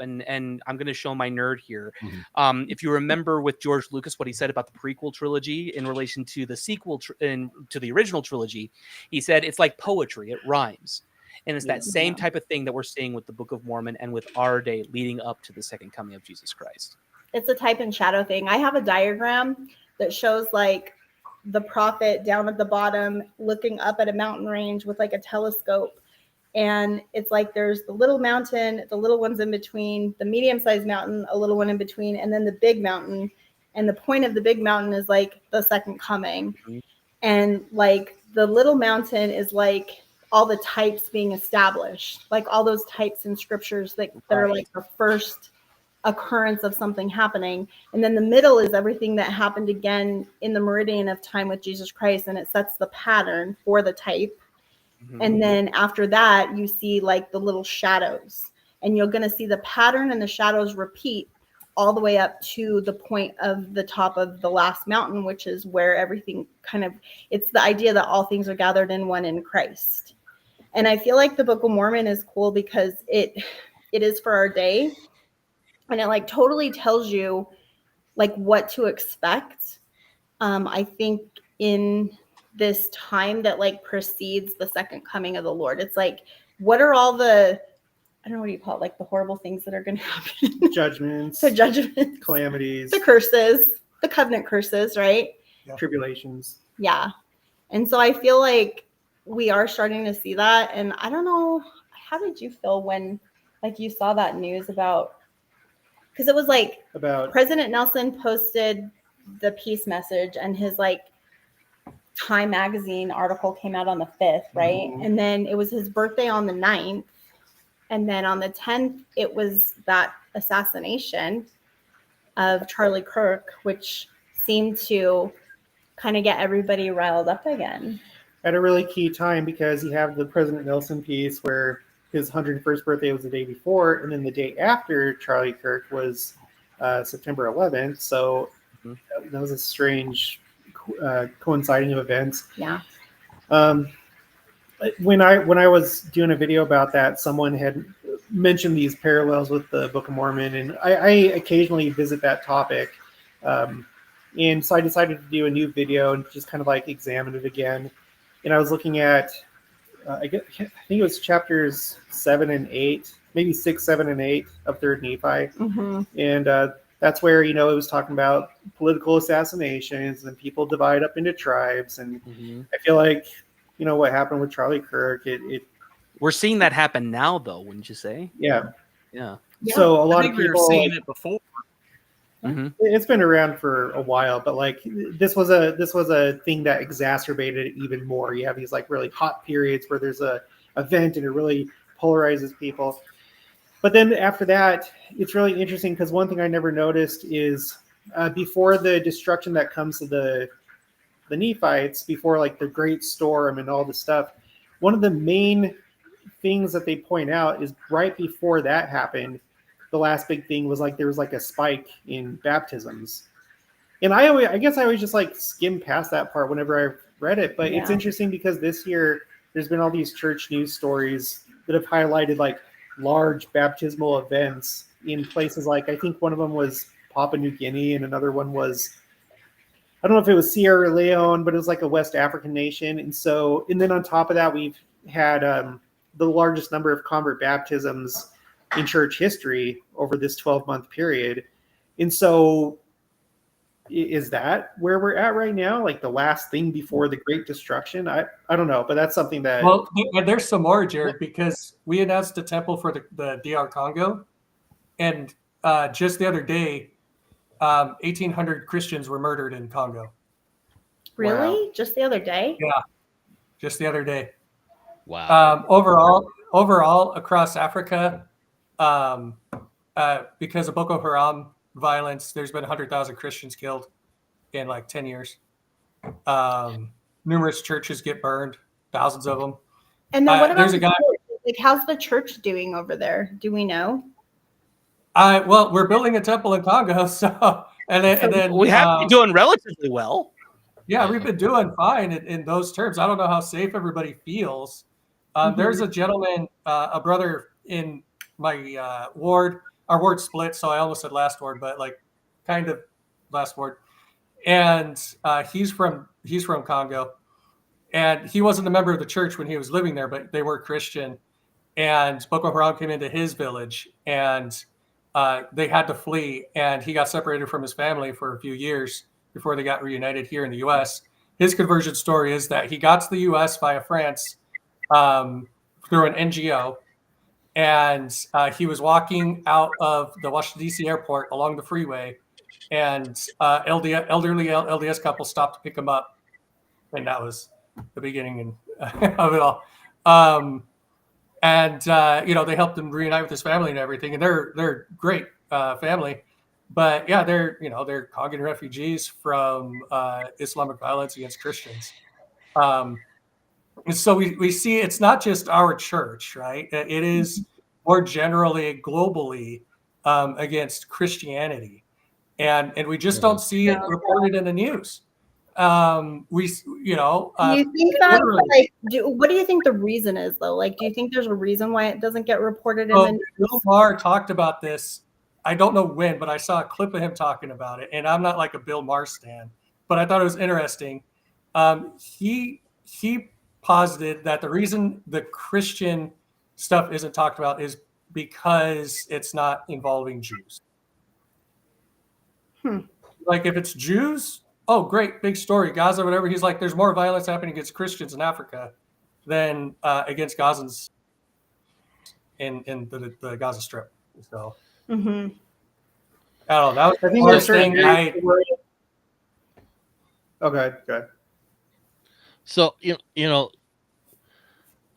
up, and I'm going to show my nerd here. Mm-hmm. If you remember with George Lucas, what he said about the prequel trilogy in relation to the sequel to the original trilogy, he said it's like poetry; it rhymes. And it's that same type of thing that we're seeing with the Book of Mormon and with our day leading up to the second coming of Jesus Christ. It's a type and shadow thing. I have a diagram that shows like the prophet down at the bottom looking up at a mountain range with like a telescope. And it's like there's the little mountain, the little ones in between, the medium-sized mountain, a little one in between, and then the big mountain. And the point of the big mountain is like the second coming. Mm-hmm. And like the little mountain is like all the types being established, like all those types in scriptures that are like the first occurrence of something happening. And then the middle is everything that happened again in the meridian of time with Jesus Christ, and it sets the pattern for the type. Mm-hmm. And then after that you see like the little shadows, and you're going to see the pattern and the shadows repeat all the way up to the point of the top of the last mountain, which is where everything kind of, it's the idea that all things are gathered in one in Christ. And I feel like the Book of Mormon is cool because it is for our day. And it like totally tells you like what to expect. I think in this time that like precedes the second coming of the Lord, it's like, what are all the, I don't know, what do you call it? Like the horrible things that are going to happen. Judgments. The judgments. Calamities. The curses. The covenant curses, right? Yeah. Tribulations. Yeah. And so I feel like we are starting to see that. And I don't know, how did you feel when like you saw that news about, because it was like about President Nelson posted the peace message and his like Time magazine article came out on the 5th, right? Mm-hmm. And then it was his birthday on the 9th. And then on the 10th, it was that assassination of Charlie Kirk, which seemed to kind of get everybody riled up again. At a really key time, because you have the President Nelson piece where his 101st birthday was the day before, and then the day after Charlie Kirk was September 11th. So that was a strange coinciding of events. Yeah. When I was doing a video about that, someone had mentioned these parallels with the Book of Mormon, and I occasionally visit that topic. And so I decided to do a new video and just kind of like examine it again. And I was looking at, I think it was chapters 7 and 8, maybe 6, 7, and 8 of 3rd Nephi. Mm-hmm. And that's where, it was talking about political assassinations and people divide up into tribes. And I feel like, what happened with Charlie Kirk, we're seeing that happen now, though, wouldn't you say? Yeah. Yeah. So a lot of people were seeing it before. Mm-hmm. It's been around for a while, but like this was a thing that exacerbated it even more. You have these like really hot periods where there's a event and it really polarizes people. But then after that, it's really interesting because one thing I never noticed is before the destruction that comes to the Nephites, before like the Great Storm and all this stuff, one of the main things that they point out is right before that happened, the last big thing was like there was like a spike in baptisms. And I guess I always just like skim past that part whenever I read it. But it's interesting because this year there's been all these church news stories that have highlighted like large baptismal events in places like, I think one of them was Papua New Guinea and another one was, I don't know if it was Sierra Leone, but it was like a West African nation. And then on top of that, we've had the largest number of convert baptisms in church history over this 12-month period. And so is that where we're at right now? Like the last thing before the Great Destruction? I don't know, but that's something that... Well, there's some more, Jared, because we announced a temple for the DR Congo. And just the other day, 1,800 Christians were murdered in Congo. Really? Wow. Just the other day? Yeah, just the other day. Wow. Overall, across Africa, because of Boko Haram violence, there's been 100,000 Christians killed in like 10 years. Numerous churches get burned, thousands of them. And then what about there's a guy? Like, how's the church doing over there? Do we know? Well, we're building a temple in Congo, so and then we have been doing relatively well. Yeah, we've been doing fine in those terms. I don't know how safe everybody feels. There's a gentleman, a brother in my ward. our word split, so I almost said last word, but like kind of last word. And he's from Congo, and he wasn't a member of the church when he was living there, but they were Christian. And Boko Haram came into his village, and they had to flee, and he got separated from his family for a few years before they got reunited here in the U.S. His conversion story is that he got to the U.S. via France through an NGO, and he was walking out of the Washington, D.C. airport along the freeway, and elderly LDS couple stopped to pick him up, and that was the beginning of it all. And they helped him reunite with his family and everything, and they're great family. But yeah, they're Congan refugees from Islamic violence against Christians. And so we see it's not just our church, right? It is more generally globally against Christianity, and we just don't see it reported in the news. Do you think that what do you think the reason is though? Like, do you think there's a reason why it doesn't get reported in the news? Bill Maher talked about this. I don't know when, but I saw a clip of him talking about it, and I'm not like a Bill Maher stan, but I thought it was interesting. He posited that the reason the Christian stuff isn't talked about is because it's not involving Jews. Like if it's Jews, oh, great, big story, Gaza, whatever. He's like, there's more violence happening against Christians in Africa than against Gazans in the Gaza Strip. So, I don't know. That was the first thing Okay, good. So,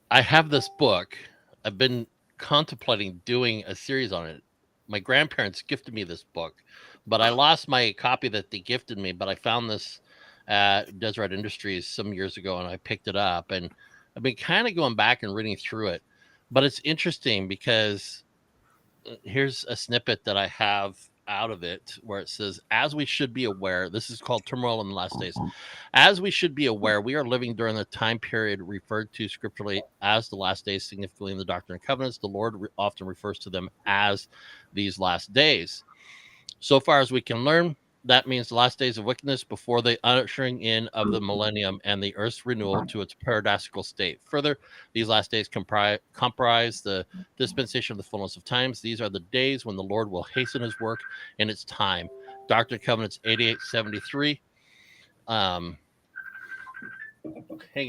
I have this book. I've been contemplating doing a series on it. My grandparents gifted me this book, but I lost my copy that they gifted me, but I found this at Deseret Industries some years ago, and I picked it up, and I've been kind of going back and reading through it. But it's interesting because here's a snippet that I have out of it where it says, as we should be aware, this is called Turmoil in the Last Days. As we should be aware, we are living during the time period referred to scripturally as the last days, significantly in the Doctrine and Covenants. The Lord often refers to them as these last days. So far as we can learn, that means the last days of wickedness before the ushering in of the millennium and the earth's renewal to its paradisical state. Further, these last days comprise the dispensation of the fullness of times. These are the days when the Lord will hasten his work in its time. Doctrine and Covenants 8873. Hang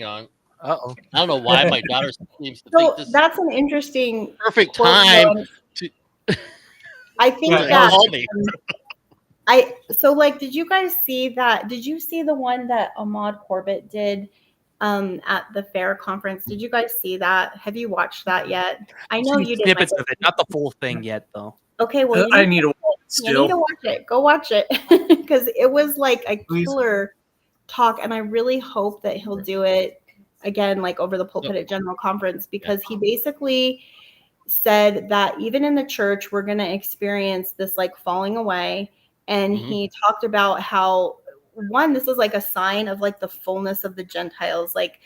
on. Uh-oh. I don't know why my daughter seems to think this that's an interesting perfect time to I think did you guys see that? Did you see the one that Ahmad Corbett did at the fair conference? Did you guys see that? Have you watched that yet? I know you did. Snippets of it, not the full thing yet, though. Okay, well, I need to watch it still. You need to watch it. Go watch it because it was like a killer talk, and I really hope that he'll do it again, like over the pulpit at General Conference, because he basically said that even in the church, we're going to experience this like falling away. And he talked about how this is like a sign of like the fullness of the Gentiles, like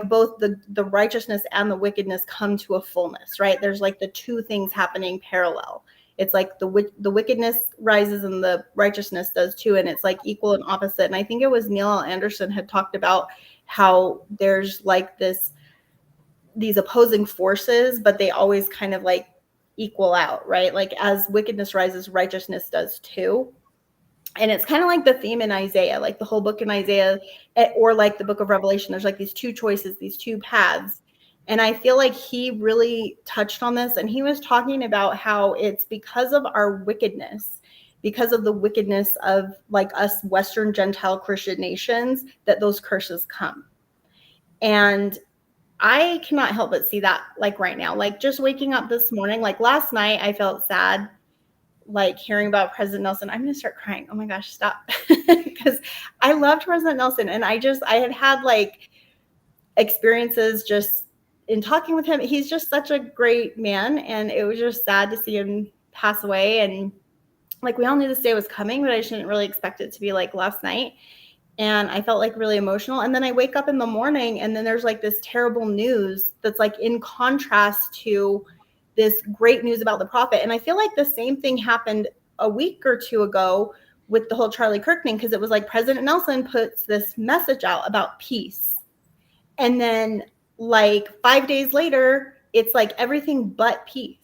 both the righteousness and the wickedness come to a fullness, right? There's like the two things happening parallel. It's like the wickedness rises and the righteousness does too. And it's like equal and opposite. And I think it was Neil L. Anderson had talked about how there's like these opposing forces, but they always kind of like equal out, right? Like as wickedness rises, righteousness does too. And it's kind of like the theme in Isaiah, like the whole book in Isaiah, or like the book of Revelation. There's like these two choices, these two paths. And I feel like he really touched on this. And he was talking about how it's because of our wickedness, because of the wickedness of like us Western Gentile Christian nations, that those curses come. And I cannot help but see that like right now, like just waking up this morning, like last night, I felt sad, like hearing about President Nelson. I'm going to start crying. Oh my gosh, stop. Because I loved President Nelson. And I had like experiences just in talking with him. He's just such a great man. And it was just sad to see him pass away. And like, we all knew this day was coming, but I didn't really expect it to be like last night. And I felt like really emotional. And then I wake up in the morning and then there's like this terrible news that's like in contrast to this great news about the prophet. And I feel like the same thing happened a week or two ago with the whole Charlie Kirk thing, because it was like President Nelson puts this message out about peace. And then like 5 days later, it's like everything but peace.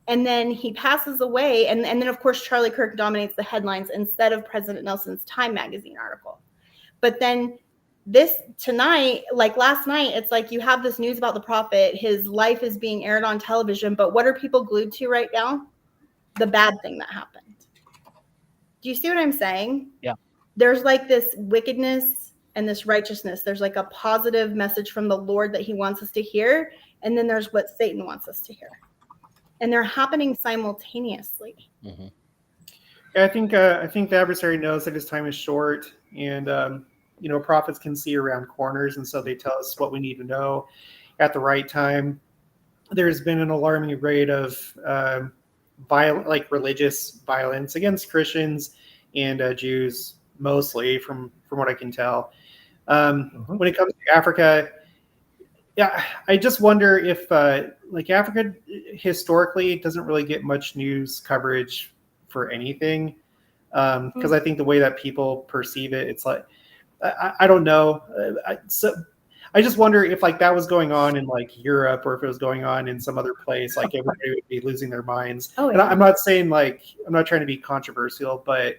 And then he passes away. And then, of course, Charlie Kirk dominates the headlines instead of President Nelson's Time magazine article. But then tonight, like last night, it's like you have this news about the prophet. His life is being aired on television. But what are people glued to right now? The bad thing that happened. Do you see what I'm saying? Yeah. There's like this wickedness and this righteousness. There's like a positive message from the Lord that he wants us to hear. And then there's what Satan wants us to hear. And they're happening simultaneously. Mm-hmm. Yeah, I think the adversary knows that his time is short, and prophets can see around corners, and so they tell us what we need to know at the right time. There's been an alarming rate of religious violence against Christians and Jews, mostly from what I can tell. When it comes to Africa, yeah, I just wonder if Africa historically doesn't really get much news coverage for anything, because I think the way that people perceive it, it's like I don't know. I just wonder if like that was going on in like Europe, or if it was going on in some other place, like everybody would be losing their minds. Oh, and yeah. I'm not saying I'm not trying to be controversial, but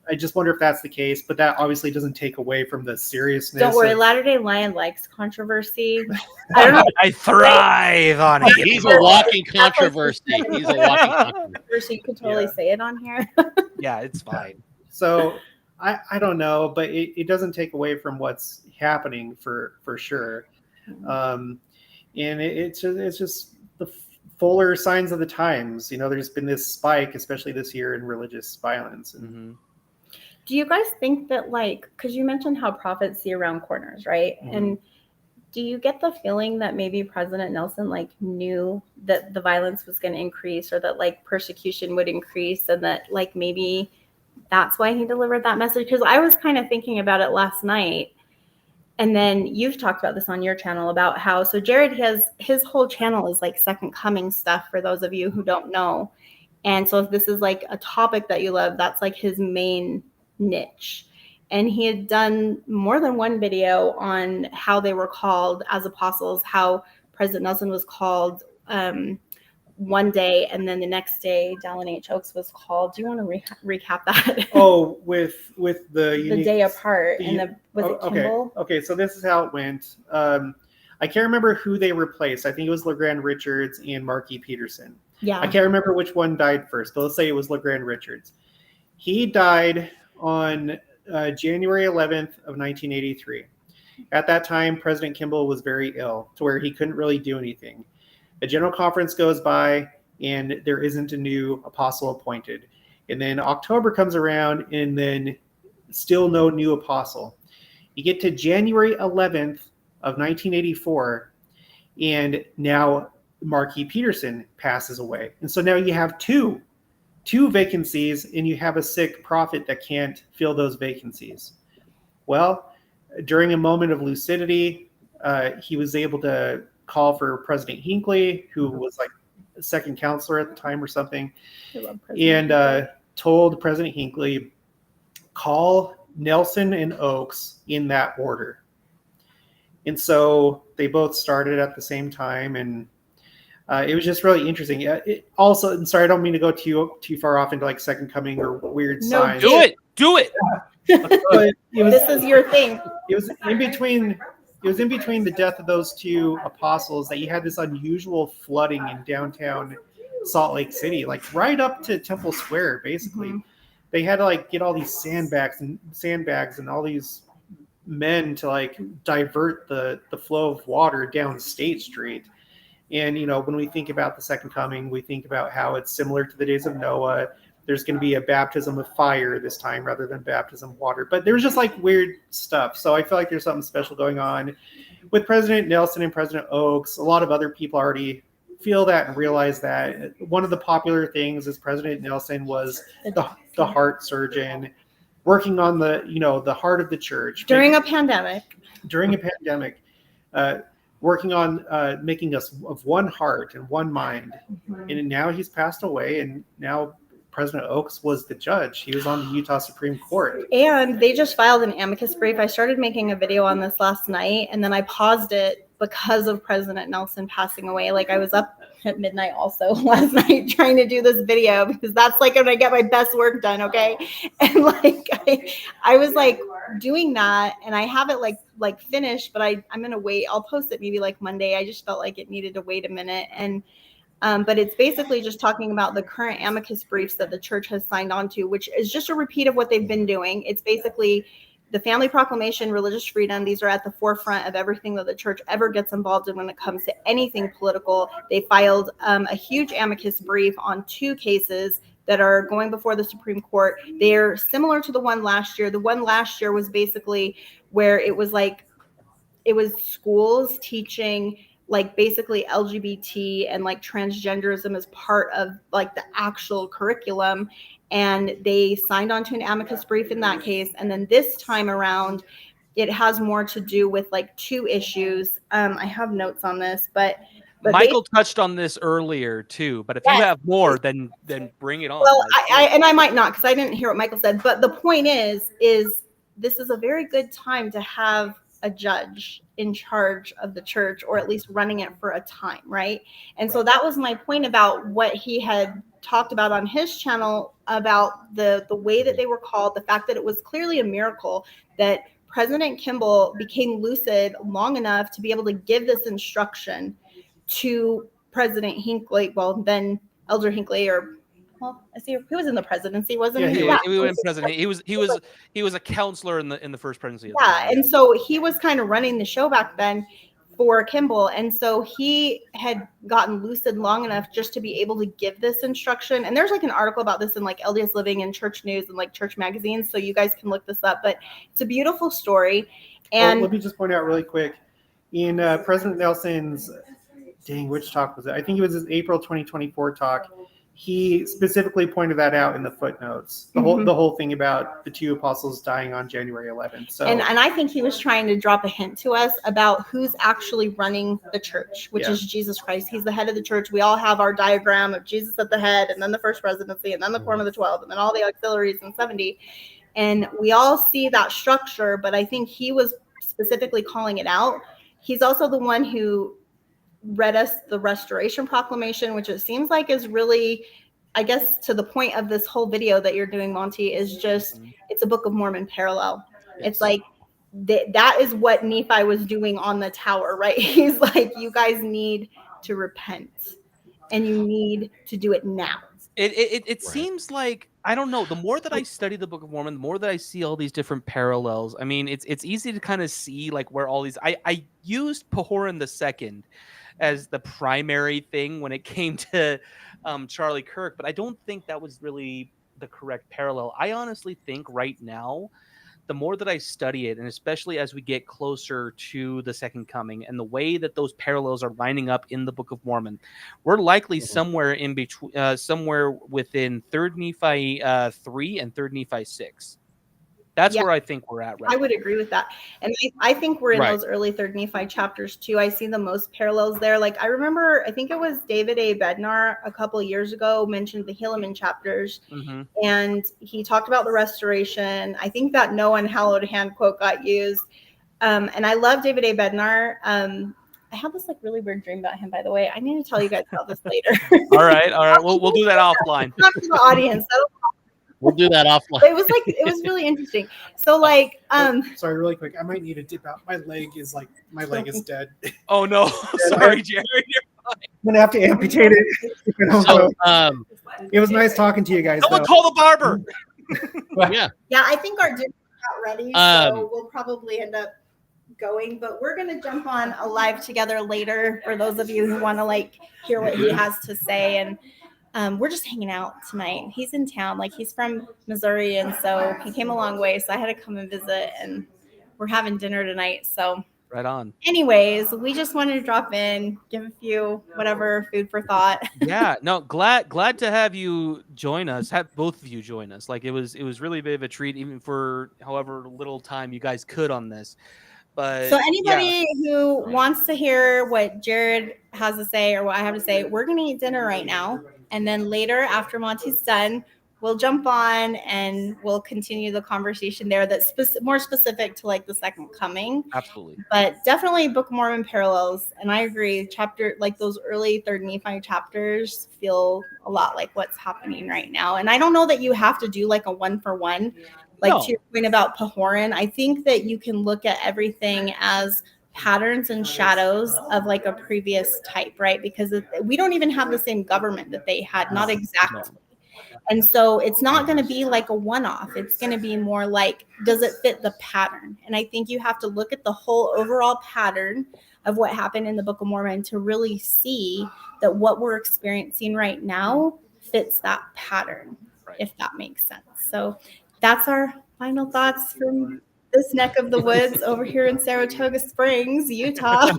I just wonder if that's the case. But that obviously doesn't take away from the seriousness. Don't worry, Latter-day Lion likes controversy. I don't know. I thrive on it. He's a walking controversy. He's a walking controversy. You could totally say it on here. Yeah, it's fine. So I don't know, but it doesn't take away from what's happening for sure. And it's just the fuller signs of the times. There's been this spike, especially this year, in religious violence. Do you guys think that, like, because you mentioned how prophets see around corners, right? And do you get the feeling that maybe President Nelson like knew that the violence was going to increase, or that like persecution would increase, and that like maybe that's why he delivered that message? Because I was kind of thinking about it last night. And then you've talked about this on your channel about how, so Jared his whole channel is like Second Coming stuff, for those of you who don't know. And so if this is like a topic that you love, that's like his main niche. And he had done more than one video on how they were called as apostles, how President Nelson was called one day, and then the next day Dallin H. Oaks was called. Do you want to recap that? Oh, with the day apart, and was it Kimball? Okay, so this is how it went. I can't remember who they replaced. I think it was LeGrand Richards and Marky Peterson. Yeah. I can't remember which one died first, but let's say it was LeGrand Richards. He died on January 11th of 1983. At that time, President Kimball was very ill, to where he couldn't really do anything. A general conference goes by, and there isn't a new apostle appointed. And then October comes around, and then still no new apostle. You get to January 11th of 1984, and now Marky Peterson passes away. And so now you have two vacancies, and you have a sick prophet that can't fill those vacancies. Well, during a moment of lucidity, he was able to call for President Hinckley, who was like a second counselor at the time or something, and told President Hinckley, call Nelson and Oaks in that order. And so they both started at the same time, and it was just really interesting. Also, and sorry, I don't mean to go too far off into like Second Coming or weird signs. Do it. But This is your thing. It was in between. It was in between the death of those two apostles that you had this unusual flooding in downtown Salt Lake City, like right up to Temple Square. Basically, they had to like get all these sandbags and all these men to like divert the flow of water down State Street. And when we think about the Second Coming, we think about how it's similar to the days of Noah. There's going to be a baptism of fire this time rather than baptism of water. But there's just like weird stuff. So I feel like there's something special going on with President Nelson and President Oaks. A lot of other people already feel that and realize that. One of the popular things is President Nelson was the heart surgeon working on the heart of the church. During a pandemic. working on making us of one heart and one mind. Mhm. And now he's passed away, and now President Oaks was the judge. He was on the Utah Supreme Court. And they just filed an amicus brief. I started making a video on this last night, and then I paused it because of President Nelson passing away. Like, I was up at midnight also last night trying to do this video, because that's like when I get my best work done, okay? And like I was like doing that, and I have it like finished, but I'm gonna wait. I'll post it maybe like Monday. I just felt like it needed to wait a minute. And but it's basically just talking about the current amicus briefs that the church has signed on to, which is just a repeat of what they've been doing. It's basically the family proclamation, religious freedom. These are at the forefront of everything that the church ever gets involved in when it comes to anything political. They filed a huge amicus brief on 2 cases that are going before the Supreme Court. They're similar to the one last year. The one last year was basically where it was schools teaching like basically LGBT and like transgenderism as part of like the actual curriculum. And they signed on to an amicus brief in that case. And then this time around, it has more to do with like 2 issues. I have notes on this, but Michael touched on this earlier too, but if you have more, then bring it on. Well, I might not, because I didn't hear what Michael said. But the point is this is a very good time to have a judge in charge of the church, or at least running it for a time, right? And so that was my point about what he had talked about on his channel about the way that they were called, the fact that it was clearly a miracle that President Kimball became lucid long enough to be able to give this instruction to President Hinckley, well, then Elder Hinckley, or well, I see he was in the presidency, wasn't he? Yeah, he was president. He was a counselor in the first presidency. Yeah, and so he was kind of running the show back then for Kimball, and so he had gotten lucid long enough just to be able to give this instruction. And there's like an article about this in like LDS Living and Church News and like church magazines, so you guys can look this up. But it's a beautiful story. And let me just point out really quick, in President Nelson's, which talk was it? I think it was his April 2024 talk. He specifically pointed that out in the footnotes, the whole thing about the 2 apostles dying on January 11th. So, and I think he was trying to drop a hint to us about who's actually running the church, which is Jesus Christ. He's the head of the church. We all have our diagram of Jesus at the head, and then the first presidency, and then the quorum of the 12, and then all the auxiliaries and 70. And we all see that structure, but I think he was specifically calling it out. He's also the one who read us the Restoration Proclamation, which it seems like is really, I guess, to the point of this whole video that you're doing, Monty, is just, it's a Book of Mormon parallel. Yes. It's like, that is what Nephi was doing on the tower, right? He's like, you guys need to repent, and you need to do it now. It seems like, I don't know, the more that I study the Book of Mormon, the more that I see all these different parallels. I mean, it's easy to kind of see like where all these, I used Pahoran II as the primary thing when it came to Charlie Kirk, but I don't think that was really the correct parallel. I honestly think right now, the more that I study it, and especially as we get closer to the second coming and the way that those parallels are lining up in the Book of Mormon, we're likely somewhere in between, somewhere within 3rd Nephi 3 and 3rd Nephi 6. That's where I think we're at right now. I would agree with that. And I think we're in those early 3rd Nephi chapters too. I see the most parallels there. Like, I remember, I think it was David A. Bednar a couple of years ago mentioned the Helaman chapters. And he talked about the restoration. I think that no unhallowed hand quote got used. And I love David A. Bednar. I have this like really weird dream about him, by the way. I need to tell you guys about this later. All right. We'll do that offline. Not for the audience. We'll do that offline. It was really interesting. So like, sorry, really quick. I might need to dip out. My leg is dead. Oh no, sorry, Jared. I'm gonna have to amputate it. So, it was nice talking to you guys. Someone call the barber. Yeah. Yeah, I think our dinner's not ready, so we'll probably end up going. But we're gonna jump on a live together later for those of you who want to like hear what he has to say. And we're just hanging out tonight. He's in town, like he's from Missouri, and so he came a long way. So I had to come and visit, and we're having dinner tonight. So right on. Anyways, we just wanted to drop in, give a few whatever food for thought. Yeah, no, glad to have you join us. Have both of you join us. Like it was really a bit of a treat, even for however little time you guys could on this. But So yeah, anybody who wants to hear what Jared has to say or what I have to say, we're going to eat dinner right now. And then later, after Monty's done, we'll jump on and we'll continue the conversation there that's more specific to like the second coming. absolutely. But definitely Book of Mormon parallels. And I agree, chapter like those early third Nephi chapters feel a lot like what's happening right now. And I don't know that you have to do like a 1-for-1. Like No. to your point about Pahoran, I think that you can look at everything as patterns and shadows of like a previous type, right? Because we don't even have the same government that they had, not exactly. And so it's not going to be like a one-off. It's going to be more like, does it fit the pattern? And I think you have to look at the whole overall pattern of what happened in the Book of Mormon to really see that what we're experiencing right now fits that pattern, if that makes sense. So that's our final thoughts from this neck of the woods over here in Saratoga Springs, Utah.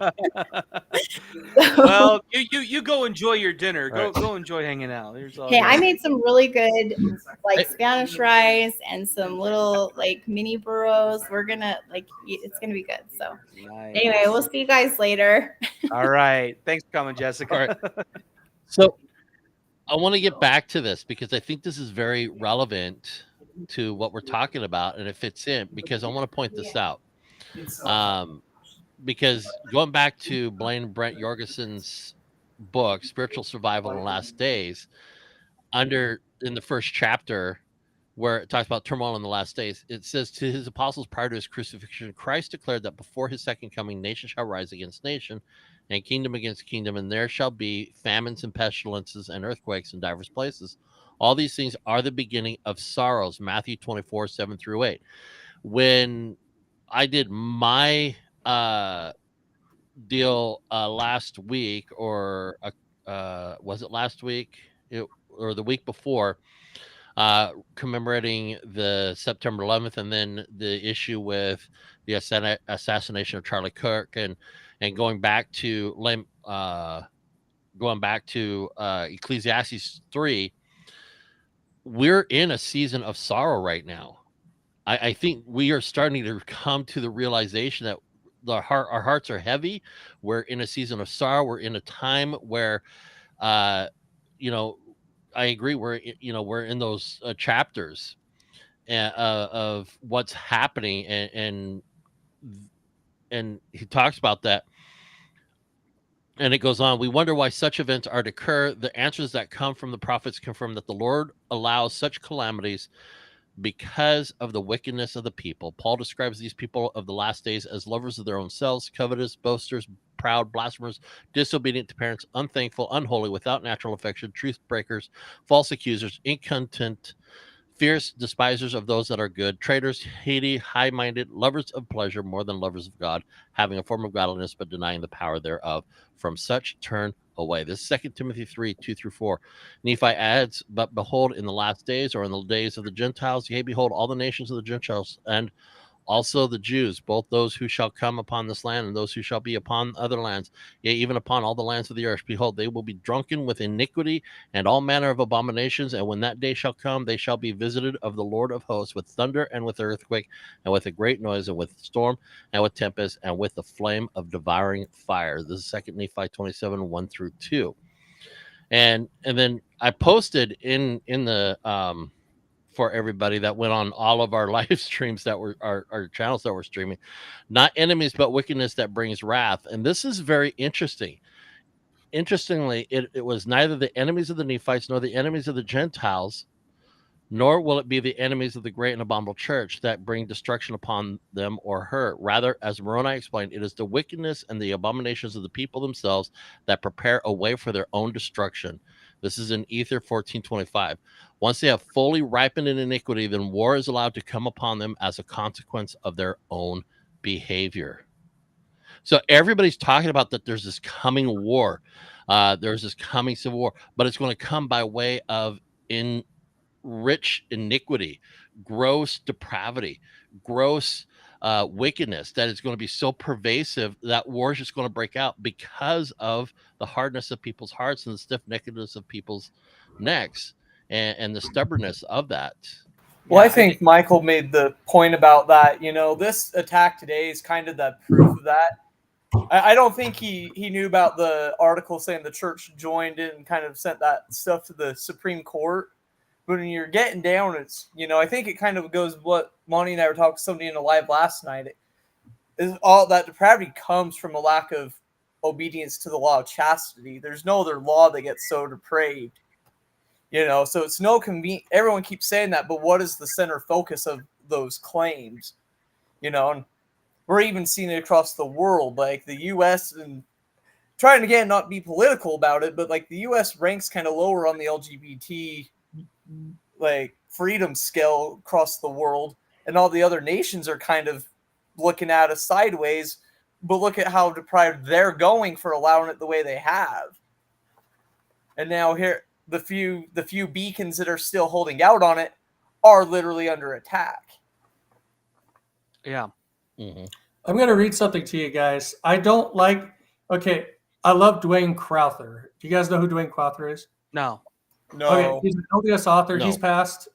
Well, you go enjoy your dinner. Right. Go enjoy hanging out. Hey, I made some really good like Spanish rice and some little like mini burros. We're gonna like it's gonna be good. So anyway, we'll see you guys later. All right. Thanks for coming, Jessica. All right. So I want to get back to this because I think this is very relevant to what we're talking about, and it fits in because I want to point this out. Because going back to Blaine and Brent Jorgensen's book, Spiritual Survival in the Last Days, in the first chapter where it talks about turmoil in the last days, it says, to his apostles prior to his crucifixion, Christ declared that before his second coming, nation shall rise against nation and kingdom against kingdom, and there shall be famines and pestilences and earthquakes in divers places. All these things are the beginning of sorrows. Matthew 24, 7-8. When I did my deal last week, or was it last week or the week before, commemorating the September 11th, and then the issue with the assassination of Charlie Kirk, and going back to Ecclesiastes 3, we're in a season of sorrow right now. I think we are starting to come to the realization that our hearts are heavy. We're in a season of sorrow. We're in a time where, you know, I agree. We're in those chapters of what's happening, and he talks about that. And it goes on. We wonder why such events are to occur. The answers that come from the prophets confirm that the Lord allows such calamities because of the wickedness of the people. Paul describes these people of the last days as lovers of their own selves, covetous, boasters, proud, blasphemers, disobedient to parents, unthankful, unholy, without natural affection, truth breakers, false accusers, incontinent, fierce, despisers of those that are good, traitors, heady, high-minded, lovers of pleasure more than lovers of God, having a form of godliness but denying the power thereof. From such turn away. This is 2 Timothy 3, 2-4. Nephi adds, but behold, in the last days, or in the days of the Gentiles, yea, behold, all the nations of the Gentiles, and also the Jews, both those who shall come upon this land and those who shall be upon other lands, yea, even upon all the lands of the earth. Behold, they will be drunken with iniquity and all manner of abominations. And when that day shall come, they shall be visited of the Lord of hosts with thunder and with earthquake and with a great noise and with storm and with tempest and with the flame of devouring fire. This is 2 Nephi 27, 1-2. And then I posted in the for everybody that went on all of our live streams that were our channels that were streaming, not enemies but wickedness that brings wrath. And this is very interesting. Interestingly, it was neither the enemies of the Nephites nor the enemies of the Gentiles, nor will it be the enemies of the great and abominable church that bring destruction upon them or her. Rather, as Moroni explained, it is the wickedness and the abominations of the people themselves that prepare a way for their own destruction. This is in Ether 14:25. Once they have fully ripened in iniquity, then war is allowed to come upon them as a consequence of their own behavior. So everybody's talking about that there's this coming war. There's this coming civil war, but it's going to come by way of rich iniquity, gross depravity, gross wickedness that is going to be so pervasive that war is just going to break out because of the hardness of people's hearts and the stiff neckedness of people's necks, and the stubbornness of that. Well, I think Michael made the point about that. This attack today is kind of the proof of that. I don't think he knew about the article saying the church joined in and kind of sent that stuff to the Supreme Court. But when you're getting down, it's, I think it kind of goes what Monty and I were talking to somebody in a live last night. Is all that depravity comes from a lack of obedience to the law of chastity. There's no other law that gets so depraved. So it's no convenient. Everyone keeps saying that, but what is the center focus of those claims? And we're even seeing it across the world, like the U.S. and trying again not be political about it, but like the U.S. ranks kind of lower on the LGBT like freedom scale across the world, and all the other nations are kind of looking at us sideways. But look at how deprived they're going for allowing it the way they have. And now here, the few beacons that are still holding out on it are literally under attack. Yeah. Mm-hmm. I'm going to read something to you guys. I love Dwayne Crowther. Do you guys know who Dwayne Crowther is? No. Okay, he's an LDS author. No. He's passed.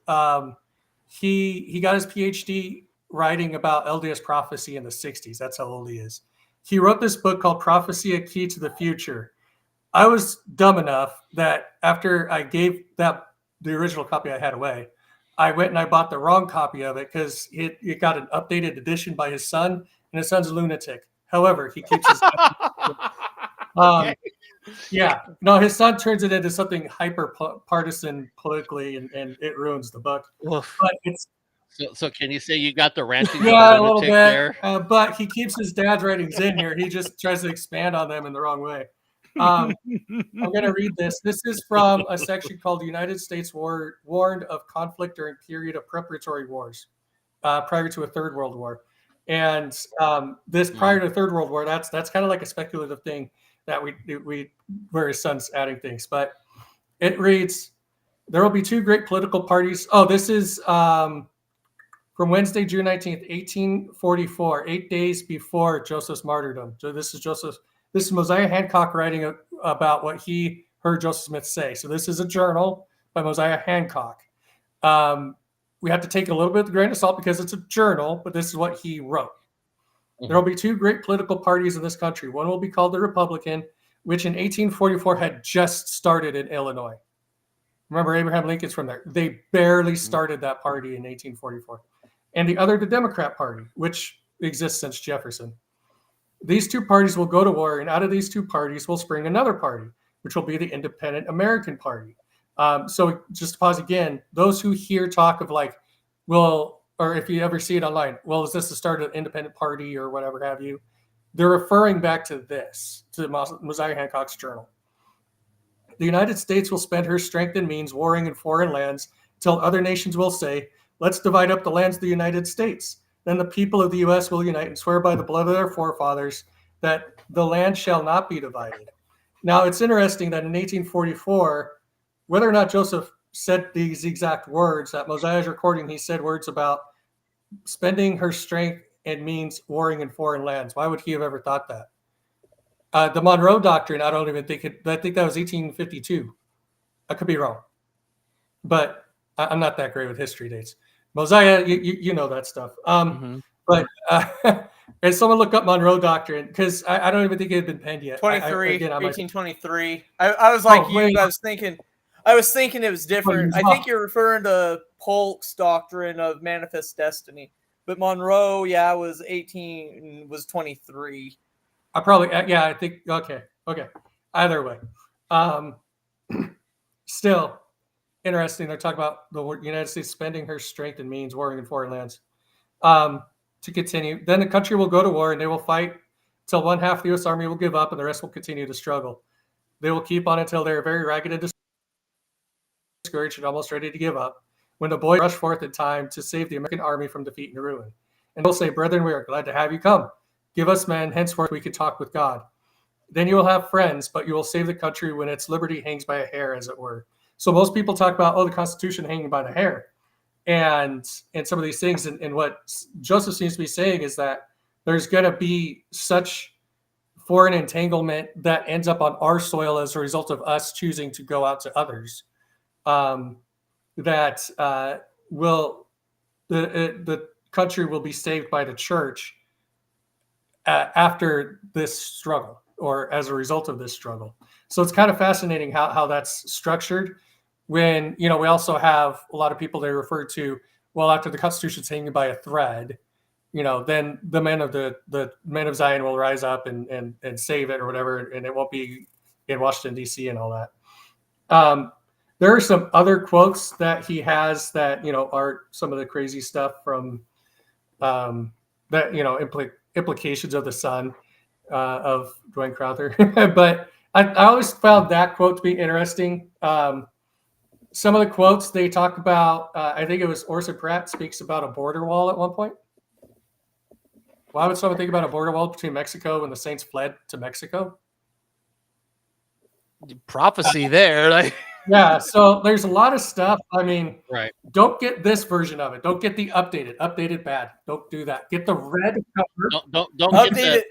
He got his PhD writing about LDS prophecy in the 60s. That's how old he is. He wrote this book called Prophecy, A Key to the Future. I was dumb enough that after I gave the original copy I had away, I went and I bought the wrong copy of it because it got an updated edition by his son, and his son's a lunatic. However, he keeps his Okay. yeah. No, his son turns it into something hyper partisan politically, and it ruins the book. Oof. But it's So can you say you got the ranting yeah, a little lunatic bit. there? But he keeps his dad's writings in here. He just tries to expand on them in the wrong way. I'm going to read this. This is from a section called "The United States Warned of Conflict During Period of Preparatory Wars," prior to a Third World War. And this prior to the Third World War, that's kind of like a speculative thing that we where his son's adding things. But it reads, "There will be two great political parties." Oh, this is from Wednesday, June 19th, 1844, 8 days before Joseph's martyrdom. So this is Mosiah Hancock writing about what he heard Joseph Smith say. So this is a journal by Mosiah Hancock. We have to take a little bit of a grain of salt because it's a journal, but this is what he wrote. Mm-hmm. There will be two great political parties in this country. One will be called the Republican, which in 1844 had just started in Illinois. Remember, Abraham Lincoln's from there. They barely started that party in 1844. And the other, the Democrat Party, which exists since Jefferson. These two parties will go to war, and out of these two parties will spring another party, which will be the Independent American Party. So just to pause again, those who hear talk of like, well, or if you ever see it online, well, is this the start of an independent party or whatever have you? They're referring back to this, to Mosiah Hancock's journal. The United States will spend her strength and means warring in foreign lands till other nations will say, let's divide up the lands of the United States. Then the people of the U.S. will unite and swear by the blood of their forefathers that the land shall not be divided. Now, it's interesting that in 1844, whether or not Joseph said these exact words that Mosiah's recording, he said words about spending her strength and means warring in foreign lands. Why would he have ever thought that? The Monroe Doctrine, I don't even think I think that was 1852. I could be wrong, but I'm not that great with history dates. Mosiah, you know that stuff. But and someone look up Monroe Doctrine because I don't even think it had been penned yet. 1823. I was like you. I was thinking it was different. I think you're referring to Polk's doctrine of manifest destiny. But Monroe, was 23. I think, okay. Either way. Still interesting. They're talking about the United States spending her strength and means warring in foreign lands. To continue, then the country will go to war and they will fight till one half of the U.S. Army will give up and the rest will continue to struggle. They will keep on until they are very ragged and discouraged and almost ready to give up, when the boys rush forth in time to save the American army from defeat and ruin. And they'll say, brethren, we are glad to have you come. Give us men, henceforth we can talk with God. Then you will have friends, but you will save the country when its liberty hangs by a hair, as it were. So most people talk about, the Constitution hanging by the hair. And some of these things, and what Joseph seems to be saying is that there's going to be such foreign entanglement that ends up on our soil as a result of us choosing to go out to others, that will the country will be saved by the church after this struggle or as a result of this struggle. So it's kind of fascinating how that's structured. When we also have a lot of people they refer to, well, after the Constitution's hanging by a thread, then the men of Zion will rise up and save it or whatever, and it won't be in Washington D.C. and all that. There are some other quotes that he has that are some of the crazy stuff from that implications of the son of Dwayne Crowther. But I always found that quote to be interesting. Some of the quotes they talk about, I think it was Orson Pratt speaks about a border wall at one point. Why would someone think about a border wall between Mexico when the Saints fled to Mexico? Prophecy there. Like, yeah, so there's a lot of stuff. I mean, right. Don't get this version of it. Don't get the updated bad. Don't do that. Get the red cover. Don't Update get it.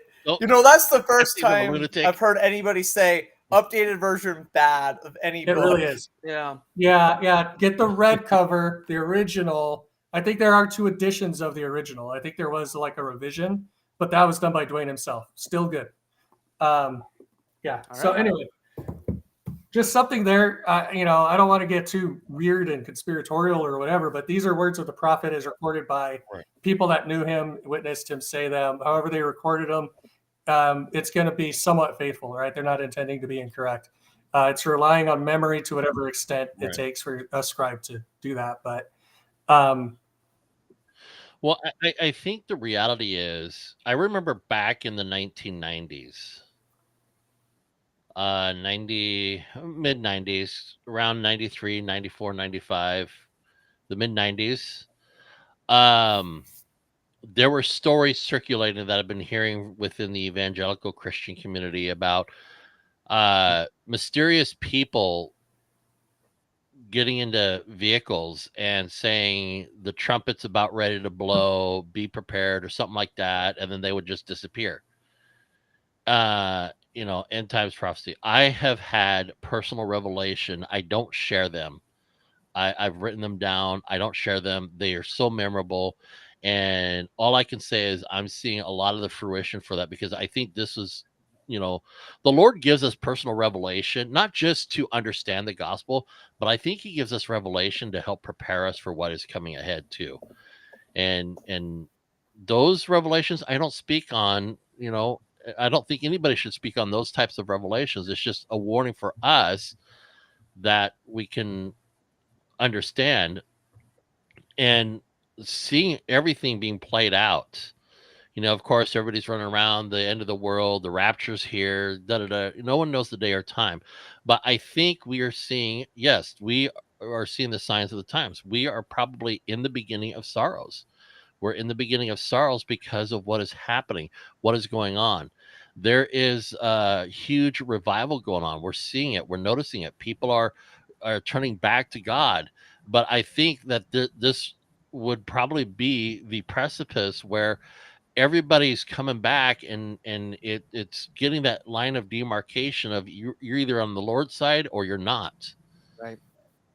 That's the first time lunatic. I've heard anybody say updated version bad of any book. It really is. Yeah. Yeah. Get the red cover, the original. I think there are 2 editions of the original. I think there was like a revision, but that was done by Dwayne himself. Still good. Yeah. All So right. anyway, just something there. I don't want to get too weird and conspiratorial or whatever, but these are words of the prophet as recorded by people that knew him, witnessed him say them. However they recorded them, it's going to be somewhat faithful, right? They're not intending to be incorrect. It's relying on memory to whatever extent it takes for a scribe to do that. But well, I think the reality is, I remember back in the 1990s, mid 90s, around 93, 94, 95, the mid 90s. There were stories circulating that I've been hearing within the evangelical Christian community about mysterious people getting into vehicles and saying the trumpet's about ready to blow, be prepared, or something like that, and then they would just disappear. End times prophecy. I have had personal revelation. I don't share them. I've written them down. I don't share them. They are so memorable. And all I can say is I'm seeing a lot of the fruition for that, because I think this is, the Lord gives us personal revelation, not just to understand the gospel, but I think he gives us revelation to help prepare us for what is coming ahead too. And those revelations I don't speak on, I don't think anybody should speak on those types of revelations. It's just a warning for us that we can understand, and seeing everything being played out. Of course, everybody's running around the end of the world, the rapture's here, no one knows the day or time. But I think we are seeing, yes, we are seeing the signs of the times. We are probably in the beginning of sorrows. We're in the beginning of sorrows because of what is happening, what is going on. There is a huge revival going on. We're seeing it. We're noticing it. People are turning back to God. But I think that this would probably be the precipice where everybody's coming back, and it's getting that line of demarcation of you're either on the Lord's side or you're not. Right.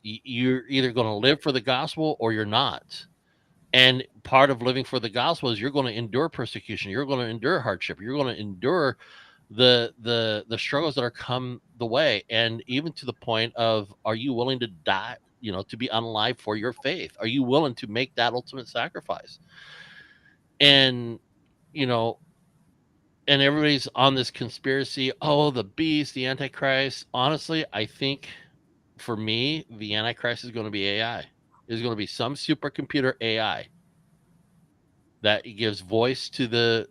You're either going to live for the gospel or you're not. And part of living for the gospel is you're going to endure persecution. You're going to endure hardship. You're going to endure the struggles that are come the way. And even to the point of, are you willing to die, to be unalive for your faith? Are you willing to make that ultimate sacrifice? And, and everybody's on this conspiracy. Oh, the beast, the Antichrist. Honestly, I think for me, the Antichrist is going to be AI. It's going to be some supercomputer AI that gives voice to the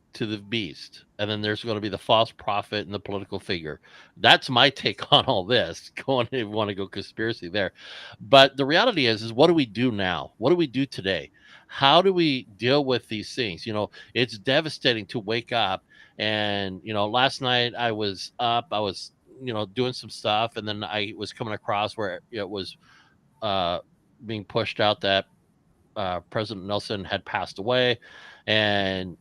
beast, and then there's going to be the false prophet and the political figure. That's my take on all this. Going, if you want to go conspiracy there, but the reality is what do we do now? What do we do today? How do we deal with these things? It's devastating to wake up, and last night I was up, I was doing some stuff, and then I was coming across where it was being pushed out that President Nelson had passed away, and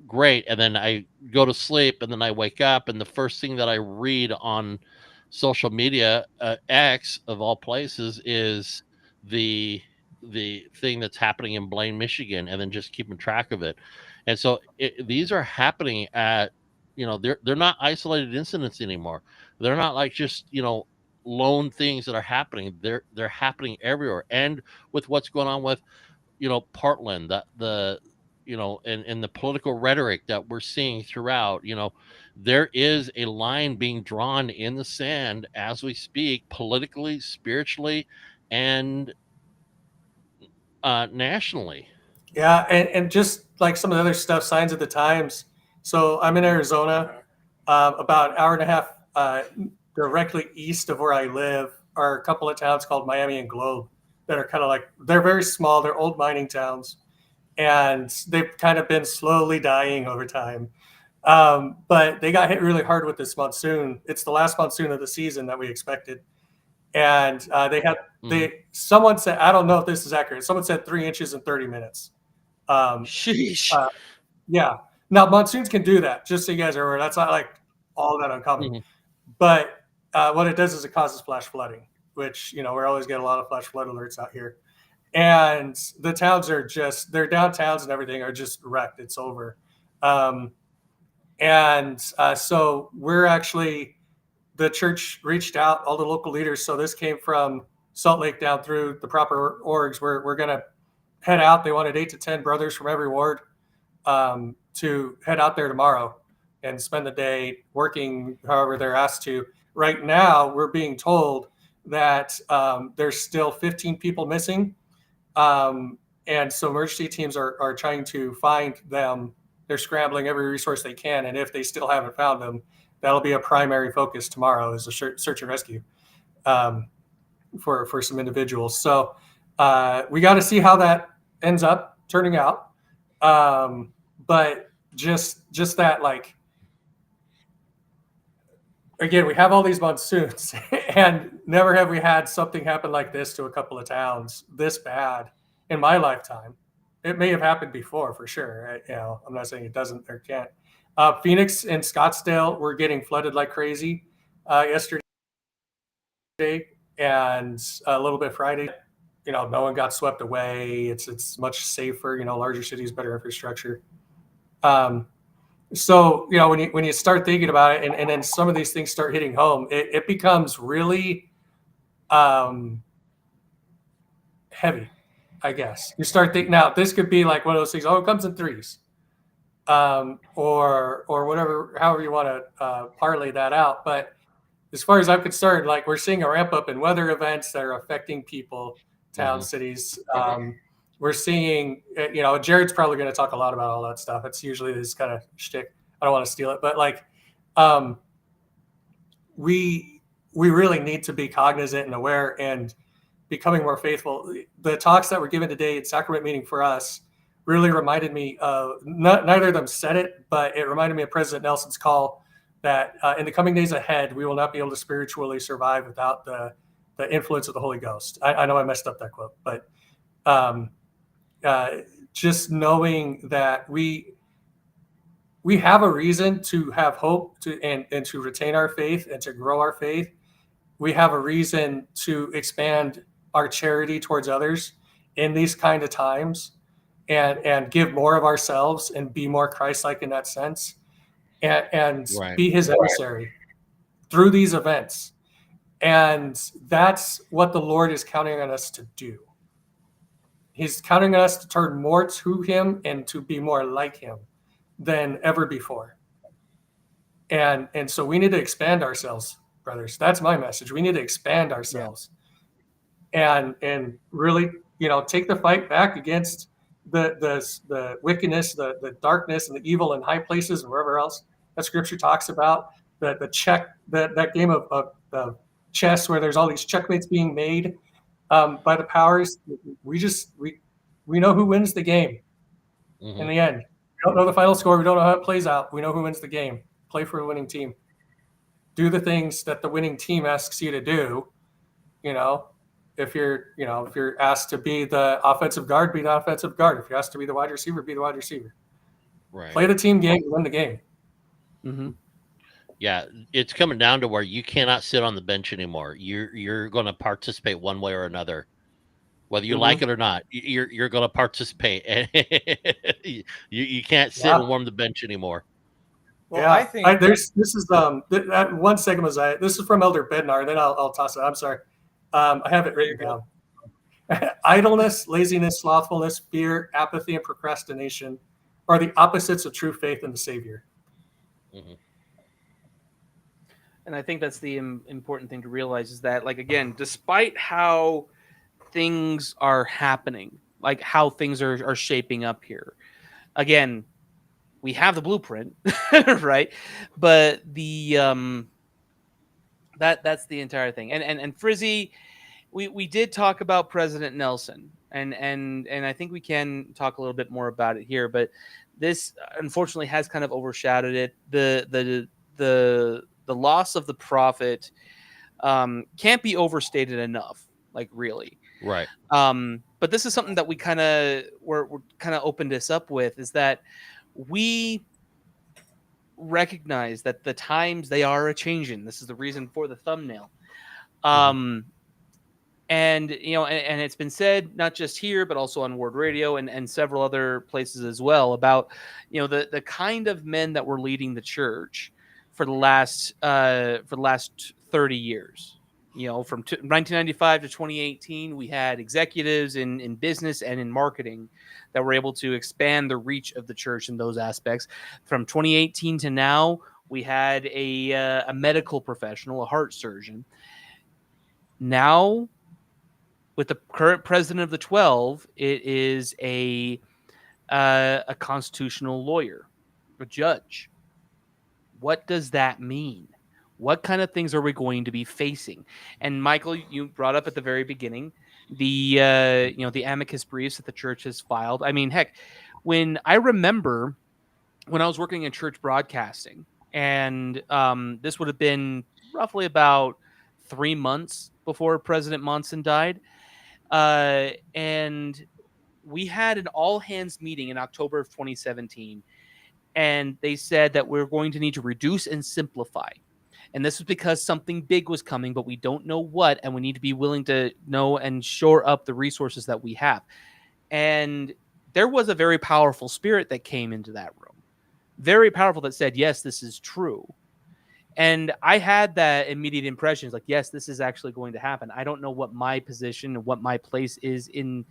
great. And then I go to sleep, and then I wake up, and the first thing that I read on social media, X of all places, is the the thing that's happening in Blaine, Michigan, and then just keeping track of it. And so these are happening at, they're not isolated incidents anymore. They're not like just, lone things that are happening. They're happening everywhere. And with what's going on with, Portland, and the political rhetoric that we're seeing throughout, there is a line being drawn in the sand as we speak, politically, spiritually, and nationally. Yeah, and just like some of the other stuff, signs of the times. So I'm in Arizona, about an hour and a half directly east of where I live are a couple of towns called Miami and Globe that are kind of like, they're very small. They're old mining towns, and they've kind of been slowly dying over time. But they got hit really hard with this monsoon. It's the last monsoon of the season that we expected. And someone said, I don't know if this is accurate. Someone said 3 inches in 30 minutes. Sheesh. Yeah. Now monsoons can do that. Just so you guys are aware, that's not like all that uncommon. Mhm. But what it does is it causes flash flooding, which we're always getting a lot of flash flood alerts out here. And the towns are their downtowns and everything are just wrecked. It's over. So we're actually, the church reached out, all the local leaders. So this came from Salt Lake down through the proper orgs. We're going to head out. They wanted 8 to 10 brothers from every ward to head out there tomorrow and spend the day working however they're asked to. Right now, we're being told that there's still 15 people missing. And so emergency teams are trying to find them. They're scrambling every resource they can. And if they still haven't found them, that'll be a primary focus tomorrow, is a search and rescue for some individuals. So we got to see how that ends up turning out. But just that, like, again, we have all these monsoons and never have we had something happen like this to a couple of towns this bad in my lifetime. It may have happened before for sure. I'm not saying it doesn't or can't. Phoenix and Scottsdale were getting flooded like crazy yesterday and a little bit Friday. No one got swept away. It's much safer. Larger cities, better infrastructure. So when you start thinking about it, and then some of these things start hitting home, it becomes really heavy. I guess you start thinking, now this could be like one of those things. Oh, it comes in threes, or whatever, however you want to parlay that out. But as far as I'm concerned, like, we're seeing a ramp up in weather events that are affecting people, towns, cities. We're seeing, Jared's probably going to talk a lot about all that stuff. It's usually this kind of shtick. I don't want to steal it, but like, we really need to be cognizant and aware and becoming more faithful. The talks that were given today at Sacrament Meeting for us really reminded me of, neither of them said it, but it reminded me of President Nelson's call that in the coming days ahead, we will not be able to spiritually survive without the influence of the Holy Ghost. I know I messed up that quote, but just knowing that we have a reason to have hope and to retain our faith and to grow our faith. We have a reason to expand our charity towards others in these kind of times and give more of ourselves and be more Christ-like in that sense and Right. be his emissary through these events. And that's what the Lord is counting on us to do. He's counting on us to turn more to him and to be more like him than ever before. And so we need to expand ourselves, brothers. That's my message. We need to expand ourselves and really, take the fight back against the wickedness, the darkness and the evil in high places and wherever else that scripture talks about, the check, that game of chess where there's all these checkmates being made by the powers. We know who wins the game in the end. We don't know the final score. We don't know how it plays out. We know who wins the game. Play for a winning team. Do the things that the winning team asks you to do. If you're asked to be the offensive guard, be the offensive guard. If you're asked to be the wide receiver, be the wide receiver. Right. Play the team game, win the game. Mm-hmm. Yeah, it's coming down to where you cannot sit on the bench anymore. You're going to participate one way or another, whether you like it or not. You're going to participate. you can't sit and warm the bench anymore. Well, yeah, I think this is that one segment was this is from Elder Bednar. Then I'll toss it. I'm sorry. I have it written down. Idleness, laziness, slothfulness, fear, apathy, and procrastination are the opposites of true faith in the Savior. Mm-hmm. And I think that's the important thing to realize is that, like, again, despite how things are happening, like how things are shaping up here, again, we have the blueprint, right? But the that's the entire thing. And Frizzy, we did talk about President Nelson, and I think we can talk a little bit more about it here, but this unfortunately has kind of overshadowed it. The loss of the prophet can't be overstated enough, like really. Right. But this is something that we kind of we're kind of opened this up with, is that we recognize that the times, they are a changing. This is the reason for the thumbnail. And and it's been said not just here but also on Word Radio and several other places as well about the kind of men that were leading the church for the last 30 years. From 1995 to 2018, we had executives in business and in marketing that were able to expand the reach of the church in those aspects. From 2018 to now, we had a medical professional, a heart surgeon. Now, with the current president of the 12, it is a constitutional lawyer, a judge. What does that mean? What kind of things are we going to be facing? And Michael, you brought up at the very beginning the the amicus briefs that the church has filed. I mean, heck, when I remember when I was working in church broadcasting, and this would have been roughly about 3 months before President Monson died, and we had an all hands meeting in October of 2017, and they said that we're going to need to reduce and simplify. And this was because something big was coming, but we don't know what, and we need to be willing to know and shore up the resources that we have. And there was a very powerful spirit that came into that room, very powerful, that said, yes, this is true. And I had that immediate impression, like, yes, this is actually going to happen. I don't know what my position and what my place is in,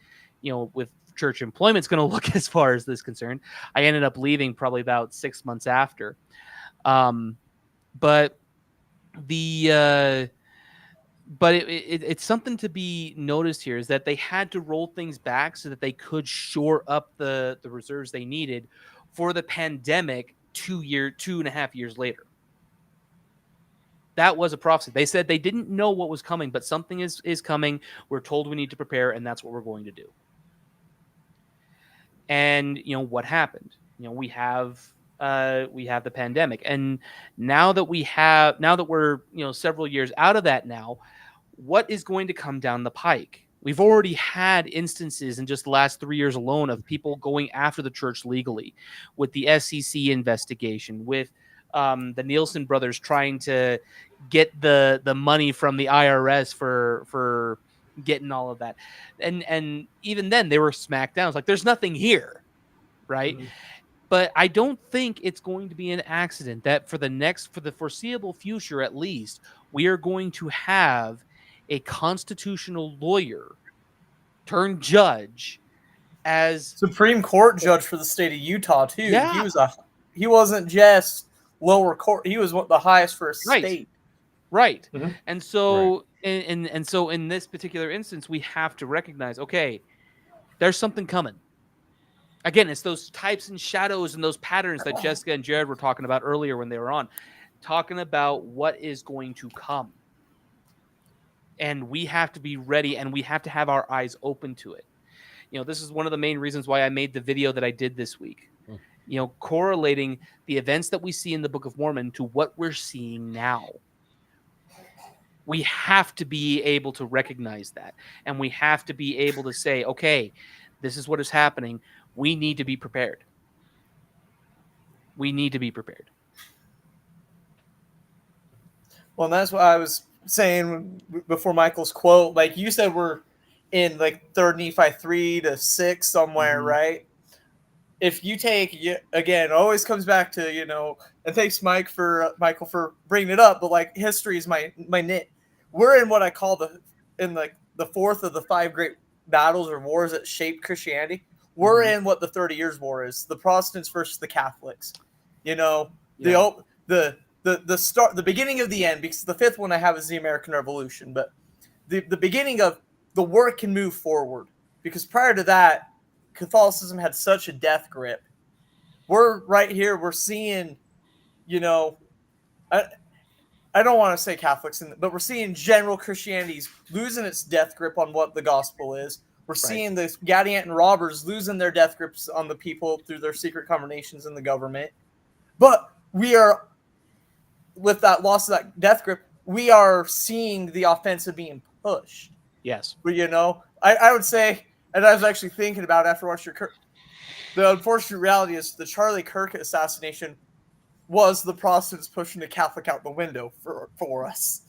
with church employment is going to look as far as this concerned. I ended up leaving probably about 6 months after. But it's something to be noticed here, is that they had to roll things back so that they could shore up the reserves they needed for the pandemic 2.5 years later. That was a prophecy. They said they didn't know what was coming, but something is coming. We're told we need to prepare, and that's what we're going to do. And what happened? We have the pandemic, and now that we're several years out of that now, what is going to come down the pike? We've already had instances in just the last 3 years alone of people going after the church legally, with the SEC investigation, with the Nielsen brothers trying to get the money from the IRS for getting all of that, and even then they were smacked down. It's like, there's nothing here, right? Mm-hmm. But I don't think it's going to be an accident that for the foreseeable future, at least, we are going to have a constitutional lawyer turned judge as Supreme Court judge for the state of Utah too. Yeah. He wasn't just lower court. He was the highest for a state. Right. Mm-hmm. And so and so in this particular instance, we have to recognize, okay, there's something coming. Again, it's those types and shadows and those patterns that Jessica and Jared were talking about earlier when they were on, talking about what is going to come. And we have to be ready, and we have to have our eyes open to it. This is one of the main reasons why I made the video that I did this week. Correlating the events that we see in the Book of Mormon to what we're seeing now. We have to be able to recognize that, and we have to be able to say, okay, this is what is happening. We need to be prepared. We need to be prepared. Well, and that's what I was saying before Michael's quote. Like you said, we're in like 3rd Nephi 3 to 6 somewhere, right? If you take, again, it always comes back to, you know, and thanks Michael for bringing it up, but like history is my nit. We're in what I call the 4th of the 5 great battles or wars that shaped Christianity. We're in what the 30 Years' War is, the Protestants versus the Catholics. You know, the start, the beginning of the end, because the 5th one I have is the American Revolution, but the beginning of the war can move forward, because prior to that, Catholicism had such a death grip. We're right here. We're seeing, you know, I don't want to say Catholics, but we're seeing general Christianity's losing its death grip on what the gospel is. We're seeing the Gadianton robbers losing their death grips on the people through their secret combinations in the government. But we are, with that loss of that death grip, we are seeing the offensive being pushed. Yes. But, you know, I would say, and I was actually thinking about after watching the unfortunate reality is the Charlie Kirk assassination was the Protestants pushing the Catholic out the window for us.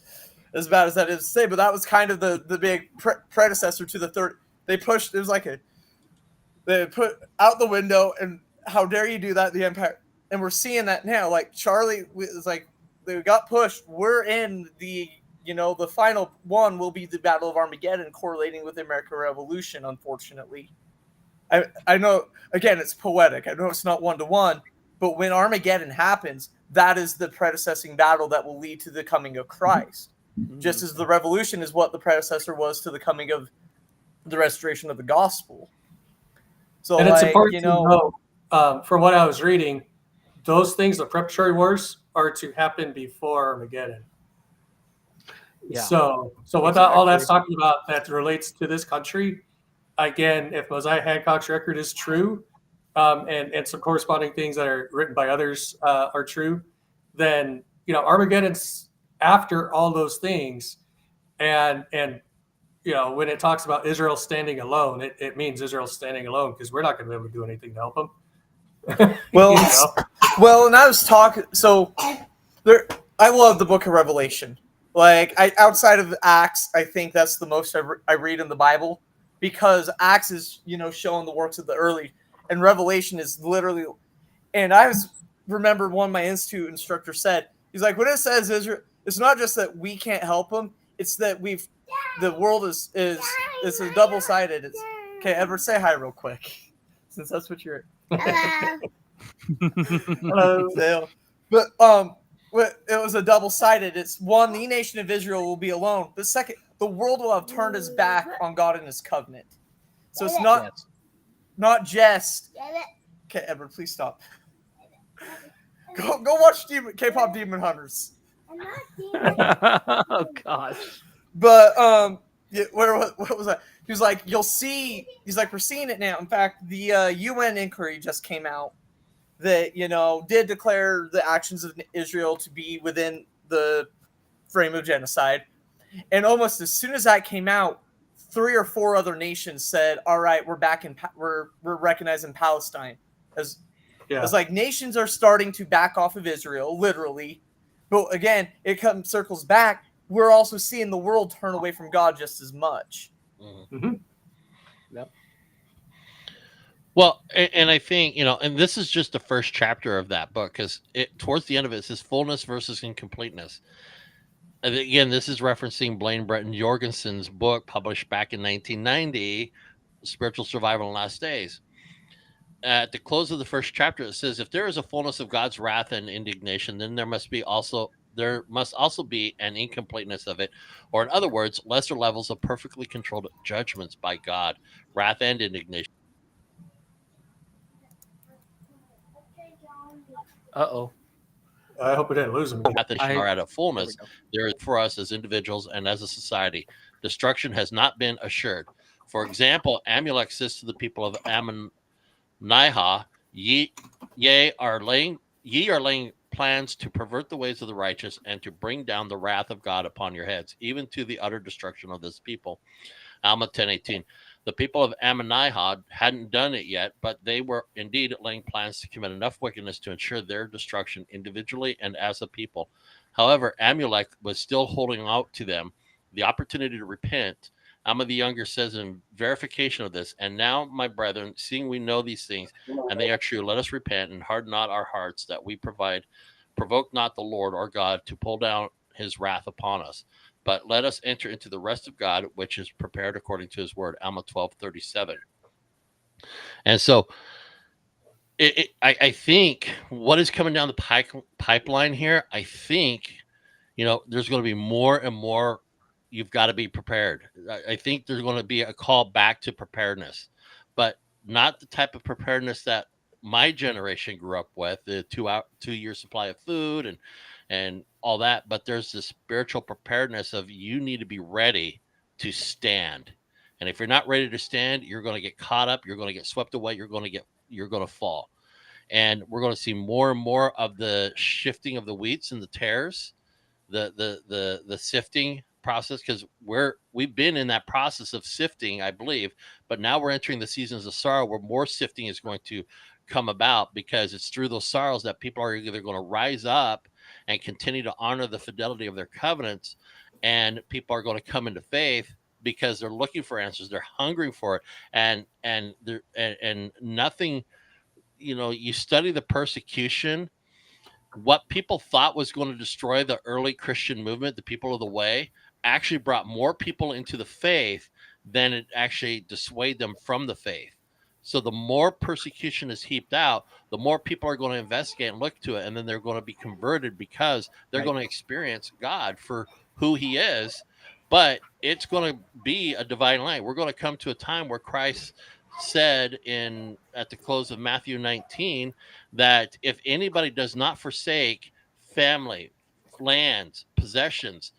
As bad as that is to say, but that was kind of the big predecessor to the third. They pushed, it was like they put out the window, and how dare you do that, the Empire. And we're seeing that now. Like Charlie was like, they got pushed. We're in the, you know, the final one will be the Battle of Armageddon, correlating with the American Revolution, unfortunately. I know, again, it's poetic. I know it's not one-to-one, but when Armageddon happens, that is the predecessing battle that will lead to the coming of Christ. Just as the revolution is what the predecessor was to the coming of the restoration of the gospel. So, and like, it's important you to know, from what I was reading, those things, the preparatory wars, are to happen before Armageddon. Yeah. So what all that's talking about that relates to this country, again, if Mosiah Hancock's record is true, and some corresponding things that are written by others are true, then, you know, Armageddon's after all those things, and you know, when it talks about Israel standing alone, it means Israel standing alone, because we're not going to be able to do anything to help them. well, You know? well, and I was talking. So, I love the Book of Revelation. Like, outside of Acts, I think that's the most I read in the Bible, because Acts is, you know, showing the works of the early, and Revelation is literally. And I remember one of my institute instructors said, he's like, when it says Israel, it's not just that we can't help them, it's that the world is it's a double-sided. It's okay. Edward, say hi real quick, since that's what you're. Hello. But it was a double-sided. It's one, the nation of Israel will be alone. But second, the world will have turned his back on God and His covenant. So it's not just. Okay, Edward, please stop. Go watch K-pop Demon Hunters. Oh gosh. But what was that? He was like, you'll see. He's like, we're seeing it now. In fact, the UN inquiry just came out that, you know, did declare the actions of Israel to be within the frame of genocide. And almost as soon as that came out, 3 or 4 other nations said, "All right, we're back in. We're recognizing Palestine as." It's like nations are starting to back off of Israel, literally. But again, it circles back. We're also seeing the world turn away from God just as much. Mm-hmm. Yep. Well, and I think, you know, and this is just the first chapter of that book, because towards the end of it says fullness versus incompleteness. And again, this is referencing Blaine Bretton Jorgensen's book published back in 1990, Spiritual Survival in Last Days. At the close of the first chapter, it says, if there is a fullness of God's wrath and indignation, then there must also be an incompleteness of it, or in other words, lesser levels of perfectly controlled judgments by God, wrath and indignation. Uh-oh. I hope we didn't lose them. Are at a fullness there is for us as individuals and as a society. Destruction has not been assured. For example, Amulek says to the people of Ammonihah, ye are laying plans to pervert the ways of the righteous and to bring down the wrath of God upon your heads, even to the utter destruction of this people. Alma 10:18. The people of Ammonihah hadn't done it yet, but they were indeed laying plans to commit enough wickedness to ensure their destruction individually and as a people. However, Amulek was still holding out to them the opportunity to repent Alma the Younger says in verification of this, and now, my brethren, seeing we know these things, and they are true, let us repent and harden not our hearts, that we provoke not the Lord our God to pull down his wrath upon us. But let us enter into the rest of God, which is prepared according to his word. Alma 12:37. And so I think what is coming down the pipeline here, I think, there's going to be more and more. You've got to be prepared. I think there's going to be a call back to preparedness, but not the type of preparedness that my generation grew up with, the 2-year supply of food and all that. But there's this spiritual preparedness of you need to be ready to stand. And if you're not ready to stand, you're going to get caught up. You're going to get swept away. You're going to fall. And we're going to see more and more of the shifting of the wheats and the tares, the sifting process, because we've been in that process of sifting, I believe, but now we're entering the seasons of sorrow where more sifting is going to come about, because it's through those sorrows that people are either going to rise up and continue to honor the fidelity of their covenants, and people are going to come into faith because they're looking for answers, they're hungering for it, and nothing. You study the persecution, what people thought was going to destroy the early Christian movement, the people of the way, actually brought more people into the faith than it actually dissuaded them from the faith. So the more persecution is heaped out, the more people are going to investigate and look to it, and then they're going to be converted because they're going to experience God for who he is. But it's going to be a divine light. We're going to come to a time where Christ said at the close of Matthew 19 that if anybody does not forsake family, lands, possessions,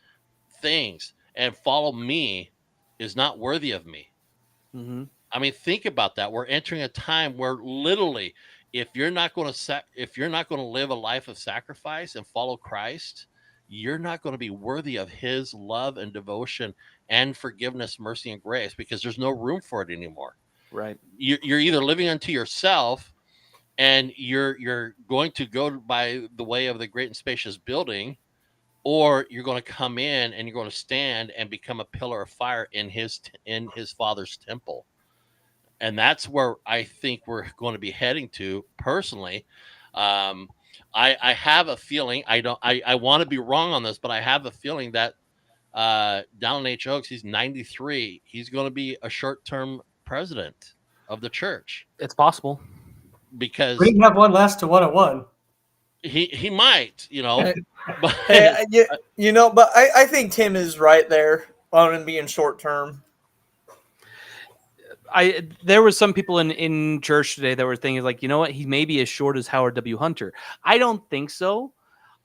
things, and follow me, is not worthy of me. Mm-hmm. I mean, think about that. We're entering a time where literally, if you're not going to live a life of sacrifice and follow Christ, you're not going to be worthy of his love and devotion and forgiveness, mercy, and grace, because there's no room for it anymore. Right. You're either living unto yourself, and you're going to go by the way of the great and spacious building, or you're going to come in and you're going to stand and become a pillar of fire in his Father's temple. And that's where I think we're going to be heading to personally. I have a feeling, I want to be wrong on this, but I have a feeling that Donald H. Oaks, he's 93, he's going to be a short-term president of the church. It's possible, because we didn't have one last to 101. He might, but Hey, but I think Tim is right there on him being short term. There was some people in church today that were thinking like, you know what, he may be as short as Howard W. Hunter. I don't think so.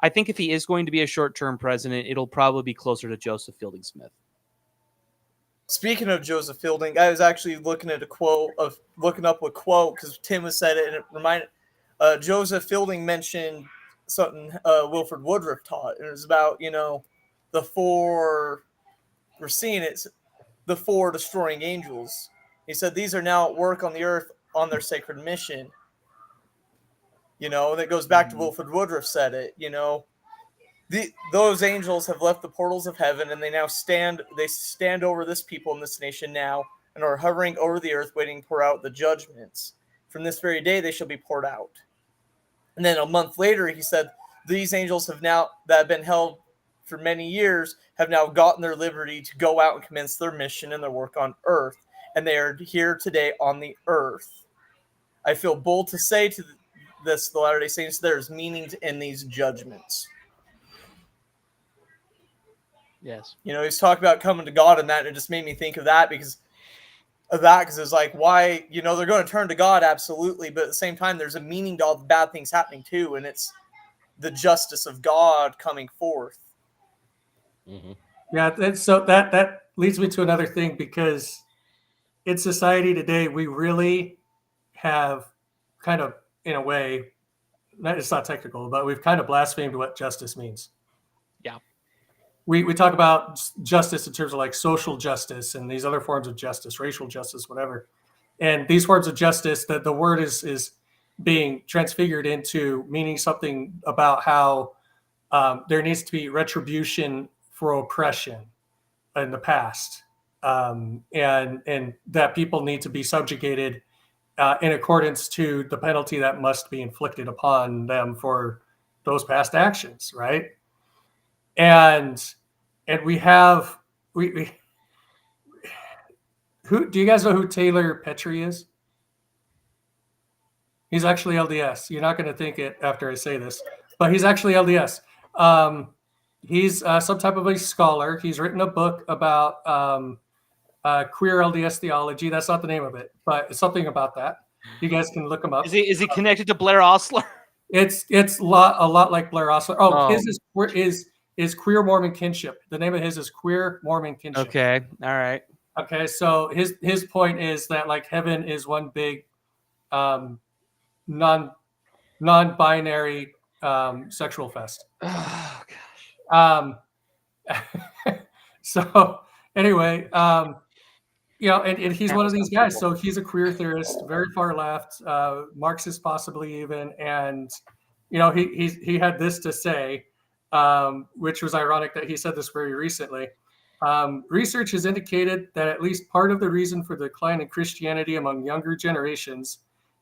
I think if he is going to be a short-term president, it'll probably be closer to Joseph Fielding Smith. Speaking of Joseph Fielding, I was actually looking up a quote because Tim has said it, and it reminded Joseph Fielding mentioned something Wilford Woodruff taught, and it was about the four. We're seeing it, the four destroying angels. He said these are now at work on the earth on their sacred mission. And it goes back to Wilford Woodruff said it. Those angels have left the portals of heaven, and they now stand over this people in this nation now, and are hovering over the earth, waiting to pour out the judgments. From this very day, they shall be poured out. And then a month later, he said, these angels that have been held for many years have now gotten their liberty to go out and commence their mission and their work on earth, and they are here today on the earth. I feel bold to say to the Latter-day Saints, there's meaning in these judgments. Yes. He's talking about coming to God and that, and it just made me think of that because it's like, why, they're going to turn to God, absolutely, but at the same time, there's a meaning to all the bad things happening too, and it's the justice of God coming forth. Mm-hmm. Yeah, so that leads me to another thing, because in society today, we really have kind of, in a way, it's not technical, but we've kind of blasphemed what justice means. Yeah. We talk about justice in terms of like social justice and these other forms of justice, racial justice, whatever. And these forms of justice, the word is being transfigured into meaning something about how there needs to be retribution for oppression in the past. and that people need to be subjugated in accordance to the penalty that must be inflicted upon them for those past actions, right? And we have we who do you guys know who Taylor Petrie is? He's actually LDS. You're not going to think it after I say this, but he's actually LDS. He's some type of a scholar. He's written a book about queer LDS theology. That's not the name of it, but it's something about that. You guys can look him up. Is he connected to Blair Osler? It's a lot like Blair Osler. Oh, his is Queer Mormon Kinship. The name of his is Queer Mormon Kinship. Okay, all right. Okay, so his point is that like heaven is one big non-binary sexual fest. Oh gosh. So anyway, and he's one of these guys. So he's a queer theorist, very far left, Marxist possibly even, and he had this to say, which was ironic that he said this very recently. Research has indicated that at least part of the reason for the decline in Christianity among younger generations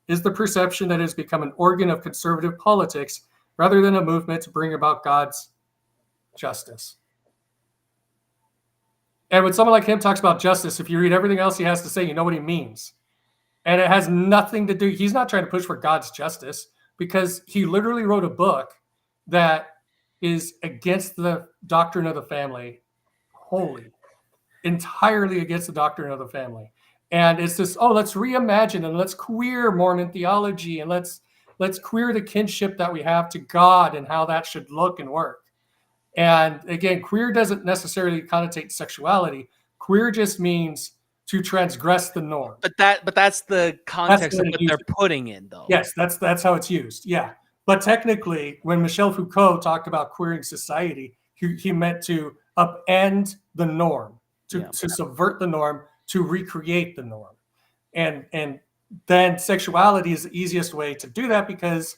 is the perception that it has become an organ of conservative politics rather than a movement to bring about God's justice. And when someone like him talks about justice, if you read everything else he has to say, you know what he means. And it has nothing to do, he's not trying to push for God's justice, because he literally wrote a book that is against the doctrine of the family, entirely against the doctrine of the family. And it's this, let's reimagine and let's queer Mormon theology and let's queer the kinship that we have to God and how that should look and work. And again, queer doesn't necessarily connotate sexuality. Queer just means to transgress the norm. But that's the context of what they're putting in, though. Yes, that's how it's used. Yeah. But technically, when Michel Foucault talked about queering society, he meant to upend the norm, to subvert the norm, to recreate the norm. And then sexuality is the easiest way to do that, because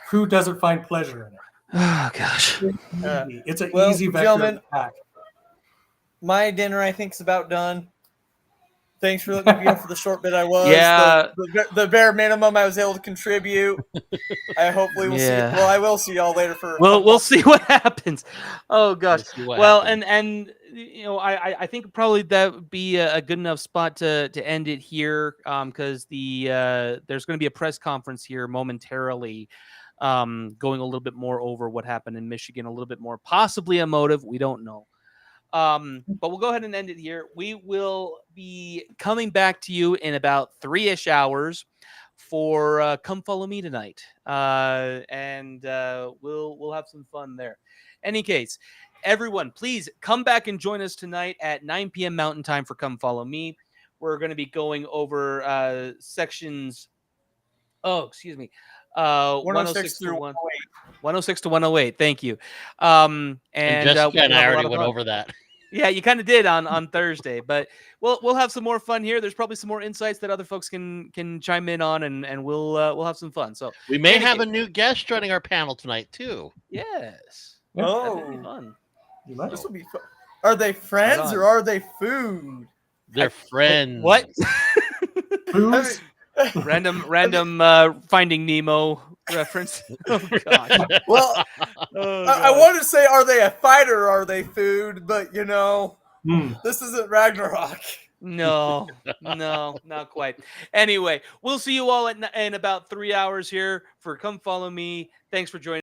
who doesn't find pleasure in it? Oh gosh. It's an easy vector to attack. My dinner, I think, is about done. Thanks for letting me in for the short bit I was. Yeah. The bare minimum I was able to contribute. I hopefully will see. Well, I will see y'all later for. We'll see what happens. Oh gosh. Well, happens. and I think probably that would be a good enough spot to end it here, because there's going to be a press conference here momentarily, going a little bit more over what happened in Michigan, a little bit more, possibly a motive. We don't know. But we'll go ahead and end it here. We will be coming back to you in about 3-ish hours for Come Follow Me tonight. And we'll have some fun there. Any case, everyone, please come back and join us tonight at 9 p.m. Mountain Time for Come Follow Me. We're going to be going over sections. Oh, excuse me. 106 through 108. 106 to 108. Thank you. And Jessica and I already went over that. Yeah, you kind of did on Thursday, but we'll have some more fun here. There's probably some more insights that other folks can chime in on, and we'll have some fun. So we may have a new guest joining our panel tonight too. Yes. Oh, that'd be fun. This will be fun. Are they friends or are they food? They're friends. What? Who's? Random Finding Nemo reference. Oh gosh. Well, I wanted to say, are they a fighter or are they food? But this isn't Ragnarok. No, not quite. Anyway, we'll see you all in about 3 hours here for Come Follow Me. Thanks for joining.